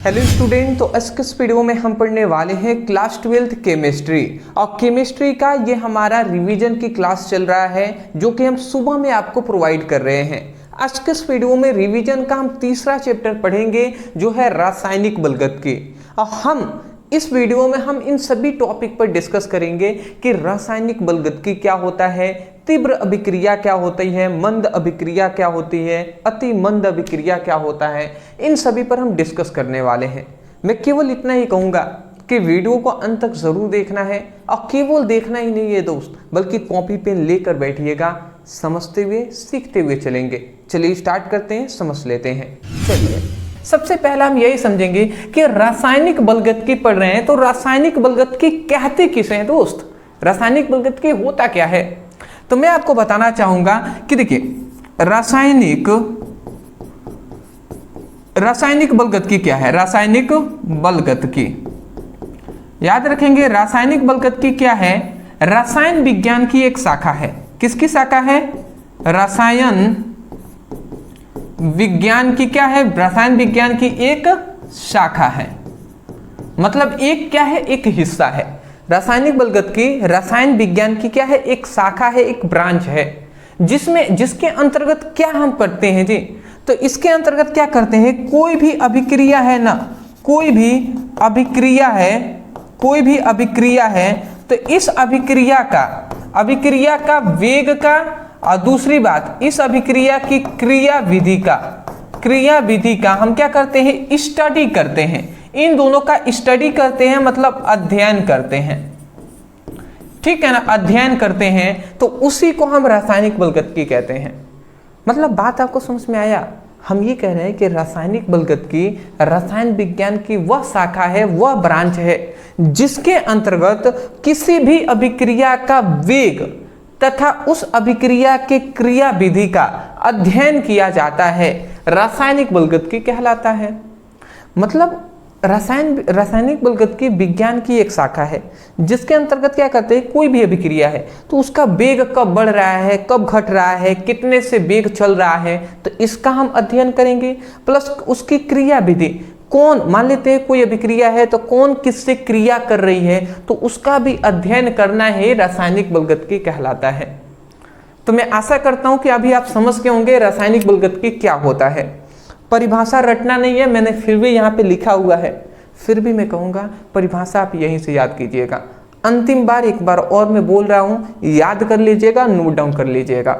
Hello student, तो आज के इस वीडियो में हम पढ़ने वाले हैं क्लास 12th केमिस्ट्री। और केमिस्ट्री का ये हमारा रिवीजन की क्लास चल रहा है जो कि हम सुबह में आपको प्रोवाइड कर रहे हैं। आज के इस वीडियो में रिवीजन का हम तीसरा चैप्टर पढ़ेंगे जो है रासायनिक बलगत और हम इस वीडियो में हम इन सभी टॉपिक पर डिस्कस करेंगे कि रासायनिक बलगत क्या होता है, तीव्र अभिक्रिया क्या होती है, मंद अभिक्रिया क्या होती है, अति मंद अभिक्रिया क्या होता है, इन सभी पर हम डिस्कस करने वाले हैं। मैं केवल इतना ही कहूँगा कि वीडियो को अंत तक जरूर देखना है और केवल देखना ही नहीं है दोस्त, बल्कि कॉपी पेन लेकर बैठिएगा, समझते हुए सीखते हुए चलेंगे। चलिए स्टार्ट करते हैं, समझ लेते हैं। चलिए सबसे पहला हम यही समझेंगे कि रासायनिक बलगत की पढ़ रहे हैं तो रासायनिक बलगत की कहते किसे हैं दोस्त, रासायनिक बलगत की होता क्या है। तो मैं आपको बताना चाहूंगा कि देखिए रासायनिक बलगत की क्या है। रासायनिक बलगत की याद रखेंगे, रासायनिक बलगत की क्या है, रसायन विज्ञान की एक शाखा है। किसकी शाखा है? रसायन विज्ञान की क्या है? रसायन विज्ञान की एक शाखा है, मतलब एक क्या है, एक हिस्सा है। रासायनिक बलगत की रसायन विज्ञान की क्या है, एक शाखा है, एक ब्रांच है, जिसके अंतर्गत क्या हम करते हैं जी। तो इसके अंतर्गत क्या करते हैं, कोई भी अभिक्रिया है ना, कोई भी अभिक्रिया है तो इस अभिक्रिया का वेग का, और दूसरी बात इस अभिक्रिया की क्रिया विधि का हम क्या करते हैं, स्टडी करते हैं। इन दोनों का स्टडी करते हैं, मतलब अध्ययन करते हैं, ठीक है ना, अध्ययन करते हैं। तो उसी को हम रासायनिक बलगत की कहते हैं। मतलब बात आपको समझ में आया? हम ये कह रहे हैं कि रासायनिक बलगत की रसायन विज्ञान की वह शाखा है, वह ब्रांच है जिसके अंतर्गत किसी भी अभिक्रिया का वेग तथा उस अभिक्रिया के क्रिया विधि का अध्ययन किया जाता है, रासायनिक बलगत की कहलाता है। मतलब रासायनिक बलगत की विज्ञान की एक शाखा है जिसके अंतर्गत क्या करते हैं, कोई भी अभिक्रिया है तो उसका वेग कब बढ़ रहा है, कब घट रहा है, कितने से वेग चल रहा है, तो इसका हम अध्ययन करेंगे। प्लस उसकी क्रिया विधि, कौन, मान लेते हैं कोई अभिक्रिया है तो कौन किससे क्रिया कर रही है, तो उसका भी अध्ययन करना है, रासायनिक बलगत की कहलाता है। तो मैं आशा करता हूं कि अभी आप समझ के होंगे रासायनिक बलगत की क्या होता है। परिभाषा रटना नहीं है, मैंने फिर भी यहाँ पे लिखा हुआ है, फिर भी मैं कहूँगा परिभाषा आप यहीं से याद कीजिएगा। अंतिम बार एक बार और मैं बोल रहा हूँ, याद कर लीजिएगा, नोट डाउन कर लीजिएगा।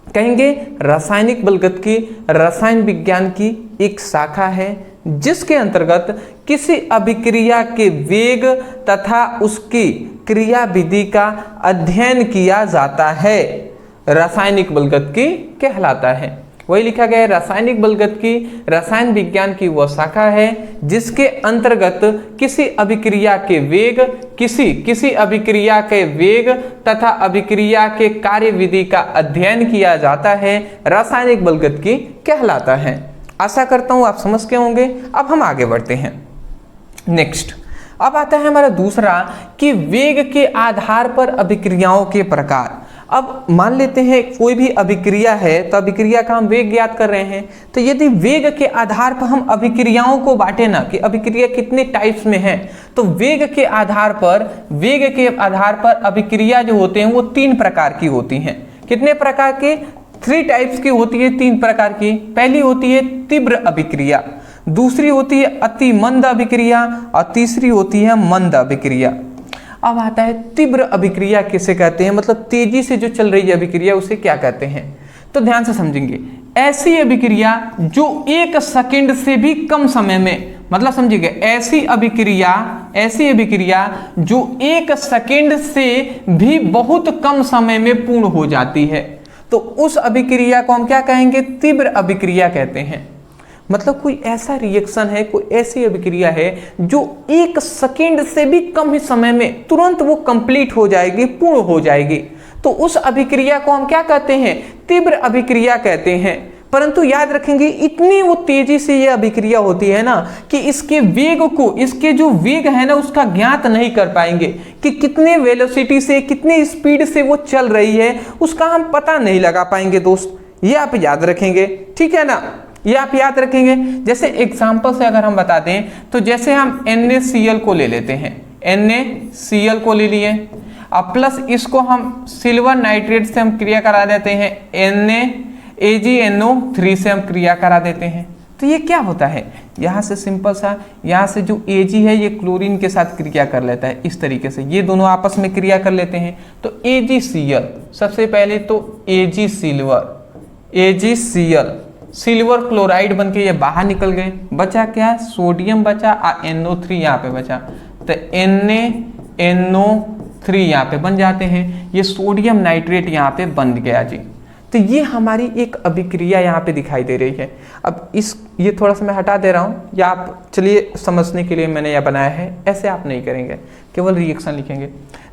कहेंगे रासायनिक बलगत की रसायन विज्ञान की एक शाखा है जिसके अंतर्गत किसी अभिक्रिया के वेग तथा उसकी क्रिया विधि का अध्ययन किया जाता है, रासायनिक बलगत की कहलाता है। वही लिखा गया है, रासायनिक बलगत की रसायन विज्ञान की वह शाखा है जिसके अंतर्गत किसी अभिक्रिया के वेग तथा अभिक्रिया के कार्य विधि का अध्ययन किया जाता है, रासायनिक बलगत की कहलाता है। आशा करता हूं आप समझ के होंगे। अब हम आगे बढ़ते हैं। नेक्स्ट अब आता है हमारा दूसरा कि वेग के आधार पर अभिक्रियाओं के प्रकार। अब मान लेते हैं कोई भी अभिक्रिया है तो अभिक्रिया का हम वेग ज्ञात कर रहे हैं, तो यदि वेग के आधार पर हम अभिक्रियाओं को बांटे ना कि अभिक्रिया कितने टाइप्स में है, तो वेग के आधार पर अभिक्रिया जो होते हैं वो 3 प्रकार की होती हैं। कितने प्रकार के? 3 टाइप्स की होती है, 3 प्रकार की। पहली होती है तीव्र अभिक्रिया, दूसरी होती है अति मंद अभिक्रिया और तीसरी होती है मंद अभिक्रिया। अब आता है तीव्र अभिक्रिया किसे कहते हैं, मतलब तेजी से जो चल रही है अभिक्रिया उसे क्या कहते हैं। तो ध्यान से समझेंगे, ऐसी अभिक्रिया जो 1 सेकंड से भी कम समय में, मतलब समझिएगा ऐसी अभिक्रिया जो 1 सेकंड से भी बहुत कम समय में पूर्ण हो जाती है, तो उस अभिक्रिया को हम क्या कहेंगे, तीव्र अभिक्रिया कहते हैं। मतलब कोई ऐसा रिएक्शन है, कोई ऐसी अभिक्रिया है जो 1 सेकंड से भी कम ही समय में तुरंत वो कंप्लीट हो जाएगी, पूर्ण हो जाएगी, तो उस अभिक्रिया को हम क्या कहते हैं, तीव्र अभिक्रिया कहते हैं। परंतु याद रखेंगे इतनी वो तेजी से ये अभिक्रिया होती है ना कि इसके जो वेग है ना उसका ज्ञात नहीं कर पाएंगे कि कितने वेलोसिटी से, कितने स्पीड से वो चल रही है, उसका हम पता नहीं लगा पाएंगे दोस्त। ये आप याद रखेंगे, ठीक है ना। ये आप याद रखेंगे। जैसे एग्जांपल से अगर हम बता दें तो जैसे हम NaCl को ले लेते हैं, NaCl को ले लिए, अब प्लस इसको हम सिल्वर नाइट्रेट से हम क्रिया करा देते हैं, AgNO3 से हम क्रिया करा देते हैं। तो ये क्या होता है, यहाँ से सिंपल सा, यहाँ से जो Ag है ये क्लोरीन के साथ क्रिया कर लेता है, इस तरीके से ये दोनों आपस में क्रिया कर लेते हैं। तो AgCl, सबसे पहले तो AgCl सिल्वर क्लोराइड बन के ये बाहर निकल गए, बचा क्या, सोडियम बचा, NO3 यहाँ पे बचा, तो NaNO3 यहाँ पे बन जाते हैं, ये सोडियम नाइट्रेट यहाँ पे बन गया जी। तो ये हमारी एक अभिक्रिया यहाँ पे दिखाई दे रही है। अब ये थोड़ा सा मैं हटा दे रहा हूँ, या आप चलिए समझने के लिए मैंने यह बनाया है, ऐसे आप नहीं करेंगे, केवल रिएक्शन लिखेंगे।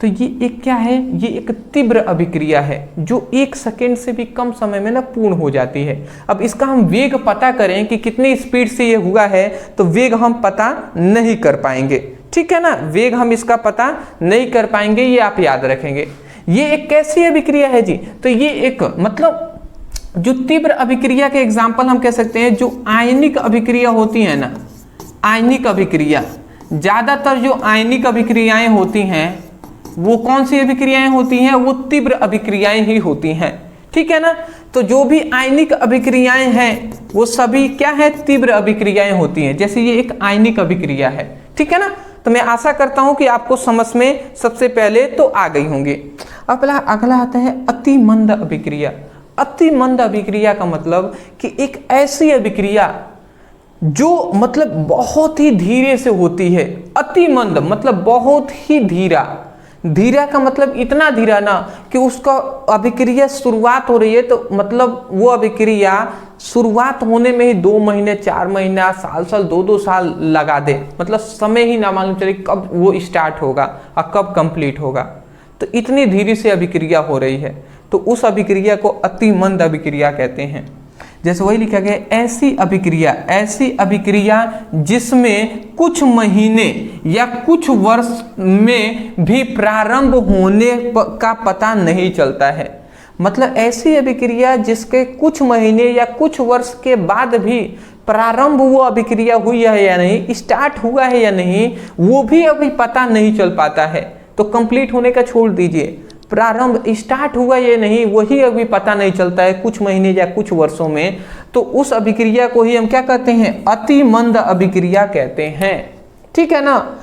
तो ये एक क्या है, ये एक तीव्र अभिक्रिया है जो 1 सेकेंड से भी कम समय में ना पूर्ण हो जाती है। अब इसका हम वेग पता करें कि कितनी स्पीड से ये हुआ है, तो वेग हम पता नहीं कर पाएंगे, ठीक है ना, वेग हम इसका पता नहीं कर पाएंगे, ये आप याद रखेंगे। ये एक कैसी अभिक्रिया है जी, तो ये एक मतलब जो तीव्र अभिक्रिया के एग्जाम्पल हम कह सकते हैं, जो आयनिक अभिक्रिया होती है ना, आयनिक अभिक्रिया, ज्यादातर जो आयनिक अभिक्रियाएं होती हैं वो कौन सी अभिक्रियाएं होती हैं, वो तीव्र अभिक्रियाएं ही होती हैं, ठीक है ना। तो जो भी आयनिक अभिक्रियाएं हैं वो सभी क्या है, तीव्र अभिक्रियाएं होती हैं। जैसे ये एक आयनिक अभिक्रिया है, ठीक है ना। तो मैं आशा करता हूं कि आपको समझ में सबसे पहले तो आ गई होंगी। अगला आता है अति मंद अभिक्रिया। अति मंद अभिक्रिया का मतलब कि एक ऐसी अभिक्रिया जो मतलब बहुत ही धीरे से होती है। अति मंद मतलब बहुत ही धीरा, धीरा का मतलब इतना धीरा ना कि उसका अभिक्रिया शुरुआत हो रही है तो मतलब वो अभिक्रिया शुरुआत होने में ही 2 महीने 4 महीना साल 2 साल लगा दे, मतलब समय ही ना मालूम चले कब वो स्टार्ट होगा और कब कंप्लीट होगा। तो इतनी धीरे से अभिक्रिया हो रही है, तो उस अभिक्रिया को अति मंद अभिक्रिया कहते हैं। जैसे वही लिखा गया, ऐसी अभिक्रिया जिसमें कुछ महीने या कुछ वर्ष में भी प्रारंभ होने का पता नहीं चलता है। मतलब ऐसी अभिक्रिया जिसके कुछ महीने या कुछ वर्ष के बाद भी प्रारंभ वो अभिक्रिया हुई है या नहीं, स्टार्ट हुआ है या नहीं, वो भी अभी पता नहीं चल पाता है। तो कंप्लीट होने का छोड़ दीजिए, प्रारंभ स्टार्ट हुआ या नहीं वही अभी पता नहीं चलता है कुछ महीने या कुछ वर्षों में, तो उस अभिक्रिया को ही हम क्या कहते हैं, अति मंद अभिक्रिया कहते हैं, ठीक है ना।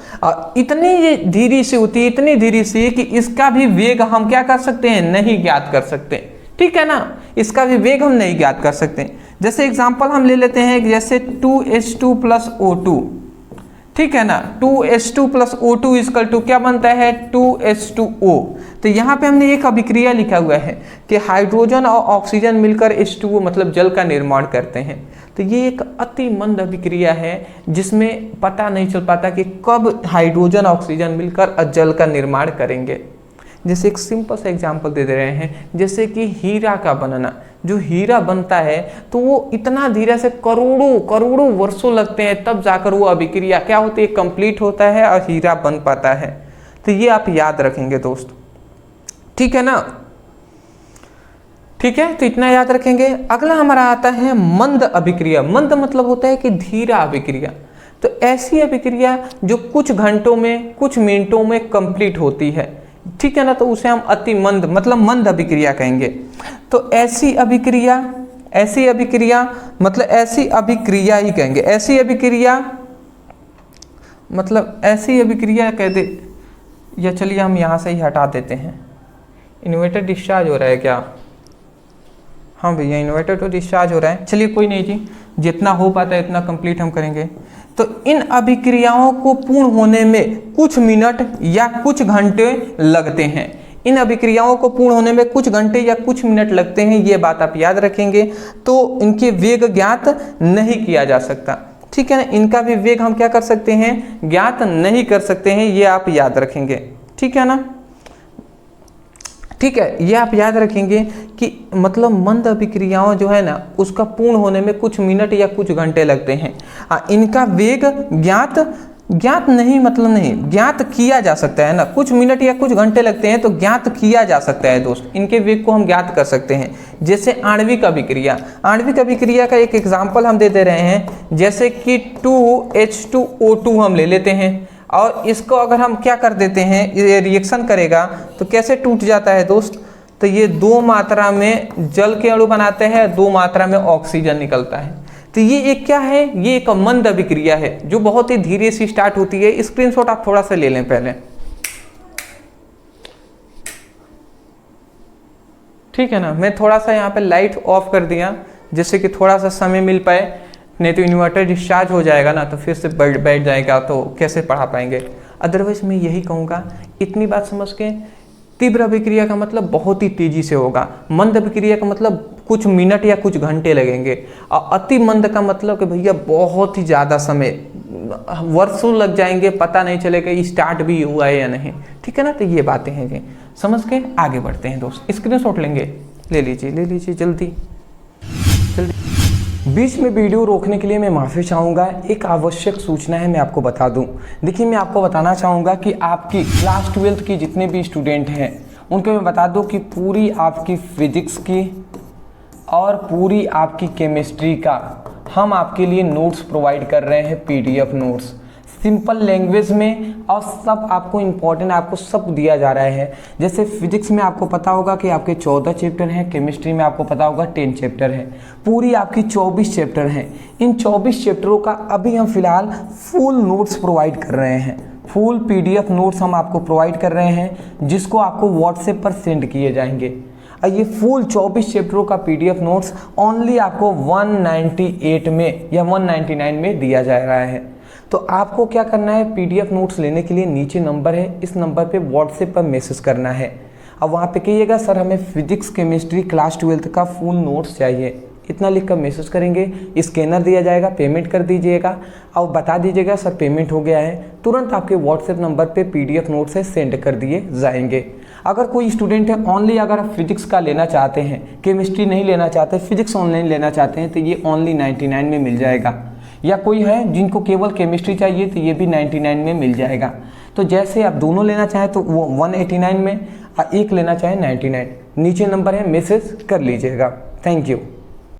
इतनी ये धीरे से होती है, इतनी धीरे से कि इसका भी वेग हम क्या कर सकते हैं, नहीं ज्ञात कर सकते, ठीक है ना, इसका भी वेग हम नहीं ज्ञात कर सकते। जैसे एग्जांपल हम ले लेते हैं, जैसे 2H2 + O2, ठीक है ना, 2H2 + O2 इक्वल टू क्या बनता है, 2H2O। तो यहाँ पे हमने एक अभिक्रिया लिखा हुआ है कि हाइड्रोजन और ऑक्सीजन मिलकर H2O मतलब जल का निर्माण करते हैं। तो ये एक अति मंद अभिक्रिया है जिसमें पता नहीं चल पाता कि कब हाइड्रोजन ऑक्सीजन मिलकर जल का निर्माण करेंगे। जैसे एक सिंपल सा एग्जांपल दे रहे हैं, जैसे कि हीरा का बनना, जो हीरा बनता है तो वो इतना धीरे से करोड़ों वर्षों लगते हैं तब जाकर वो अभिक्रिया क्या होती है, कंप्लीट होता है और हीरा बन पाता है। तो ये आप याद रखेंगे दोस्त, ठीक है ना, ठीक है, तो इतना याद रखेंगे। अगला हमारा आता है मंद अभिक्रिया। मंद मतलब होता है कि धीरा अभिक्रिया। तो ऐसी अभिक्रिया जो कुछ घंटों में कुछ मिनटों में कंप्लीट होती है, ठीक है ना, तो उसे हम अति मंद मतलब मंद अभिक्रिया कहेंगे। तो ऐसी अभिक्रिया मतलब ऐसी अभिक्रिया ही कहेंगे, ऐसी अभिक्रिया मतलब ऐसी अभिक्रिया कहते, या चलिए हम यहाँ से ही हटा देते हैं। इन्वर्टर डिस्चार्ज हो रहा है क्या, हाँ भैया इन्वर्टर तो डिस्चार्ज हो रहा है, चलिए कोई नहीं जी, जितना हो पाता है इतना कंप्लीट हम करेंगे। तो इन अभिक्रियाओं को पूर्ण होने में कुछ मिनट या कुछ घंटे लगते हैं। इन अभिक्रियाओं को पूर्ण होने में कुछ घंटे या कुछ मिनट लगते हैं, ये बात आप याद रखेंगे। तो इनके वेग ज्ञात नहीं किया जा सकता, ठीक है ना, इनका भी वेग हम क्या कर सकते हैं, ज्ञात नहीं कर सकते हैं, ये आप याद रखेंगे, ठीक है ना, ठीक है, ये आप याद रखेंगे कि मतलब मंद अभिक्रियाओं जो है ना उसका पूर्ण होने में कुछ मिनट या कुछ घंटे लगते हैं। इनका वेग ज्ञात ज्ञात नहीं मतलब नहीं, ज्ञात किया जा सकता है ना, कुछ मिनट या कुछ घंटे लगते हैं तो ज्ञात किया जा सकता है दोस्त, इनके वेग को हम ज्ञात कर सकते हैं। जैसे आणविक अभिक्रिया, आणविक अभिक्रिया का एक एग्जाम्पल हम दे रहे हैं, जैसे कि 2H2O2 हम ले लेते हैं और इसको अगर हम क्या कर देते हैं, ये रिएक्शन करेगा तो कैसे टूट जाता है दोस्त, तो ये 2 मात्रा में जल के अणु बनाते हैं, 2 मात्रा में ऑक्सीजन निकलता है। तो ये एक क्या है, ये एक मंद अभिक्रिया है जो बहुत ही धीरे से स्टार्ट होती है। स्क्रीनशॉट आप थोड़ा सा ले लें पहले, ठीक है ना। मैं थोड़ा सा यहाँ पे लाइट ऑफ कर दिया जिससे कि थोड़ा सा समय मिल पाए, नहीं तो इन्वर्टर डिस्चार्ज हो जाएगा ना तो फिर से बैठ जाएगा तो कैसे पढ़ा पाएंगे। अदरवाइज मैं यही कहूँगा, इतनी बात समझ के, तीव्र अभिक्रिया का मतलब बहुत ही तेजी से होगा, मंद अभिक्रिया का मतलब कुछ मिनट या कुछ घंटे लगेंगे, और अति मंद का मतलब कि भैया बहुत ही ज़्यादा समय, वर्षों लग जाएंगे, पता नहीं चलेगा स्टार्ट भी हुआ है या नहीं, ठीक है ना। तो ये बातें हैं जी, समझ के आगे बढ़ते हैं दोस्त। स्क्रीनशॉट लेंगे, ले लीजिए जल्दी। बीच में वीडियो रोकने के लिए मैं माफ़ी चाहूँगा। एक आवश्यक सूचना है, मैं आपको बता दूँ। देखिए, मैं आपको बताना चाहूँगा कि आपकी क्लास 12th की जितने भी स्टूडेंट हैं उनको मैं बता दूँ कि पूरी आपकी फिजिक्स की और पूरी आपकी केमिस्ट्री का हम आपके लिए नोट्स प्रोवाइड कर रहे हैं, PDF नोट्स सिंपल लैंग्वेज में, और सब आपको इम्पोर्टेंट, आपको सब दिया जा रहा है। जैसे फिजिक्स में आपको पता होगा कि आपके 14 चैप्टर हैं, केमिस्ट्री में आपको पता होगा 10 चैप्टर है, पूरी आपकी 24 चैप्टर हैं। इन 24 चैप्टरों का अभी हम फिलहाल फुल नोट्स प्रोवाइड कर रहे हैं, फुल PDF नोट्स हम आपको प्रोवाइड कर रहे हैं, जिसको आपको व्हाट्सएप पर सेंड किए जाएंगे। और ये फुल 24 चैप्टरों का PDF नोट्स ओनली आपको 198 में या 199 में दिया जा रहा है। तो आपको क्या करना है, PDF नोट्स लेने के लिए नीचे नंबर है, इस नंबर पे व्हाट्सएप पर मैसेज करना है। अब वहाँ पे कहिएगा सर हमें फिजिक्स केमिस्ट्री क्लास 12th का फुल नोट्स चाहिए, इतना लिख कर मैसेज करेंगे, स्कैनर दिया जाएगा, पेमेंट कर दीजिएगा और बता दीजिएगा सर पेमेंट हो गया है, तुरंत आपके व्हाट्सएप नंबर पे PDF नोट्स है सेंड कर दिए जाएंगे। अगर कोई स्टूडेंट है ओनली अगर आप फिजिक्स का लेना चाहते हैं, केमिस्ट्री नहीं लेना चाहते, फिजिक्स ऑनलाइन लेना चाहते हैं, तो ये ओनली 99 में मिल जाएगा। या कोई है जिनको केवल केमिस्ट्री चाहिए तो ये भी 99 में मिल जाएगा। तो जैसे आप दोनों लेना चाहें तो वो 189 में, और एक लेना चाहें 99, नीचे नंबर है, मैसेज कर लीजिएगा। Thank you.